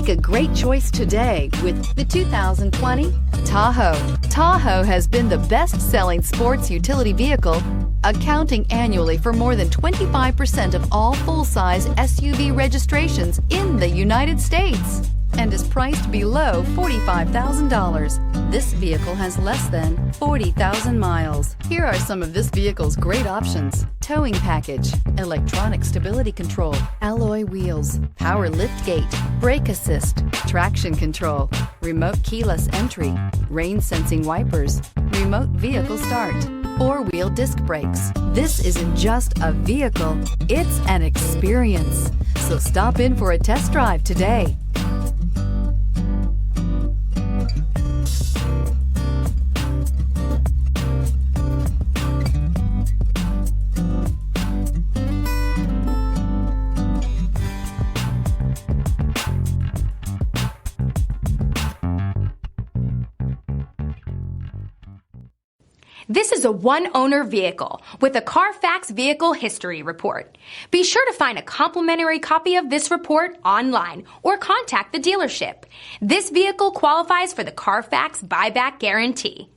Make a great choice today with the 2020 Tahoe. Tahoe has been the best-selling sports utility vehicle, accounting annually for more than 25% of all full-size SUV registrations in the United States, and is priced below $45,000. This vehicle has less than 40,000 miles. Here are some of this vehicle's great options: towing package, electronic stability control, alloy wheels, power liftgate, brake assist, traction control, remote keyless entry, rain sensing wipers, remote vehicle start, four-wheel disc brakes. This isn't just a vehicle, it's an experience. So stop in for a test drive today. This is a one-owner vehicle with a Carfax Vehicle History Report. Be sure to find a complimentary copy of this report online or contact the dealership. This vehicle qualifies for the Carfax Buyback Guarantee.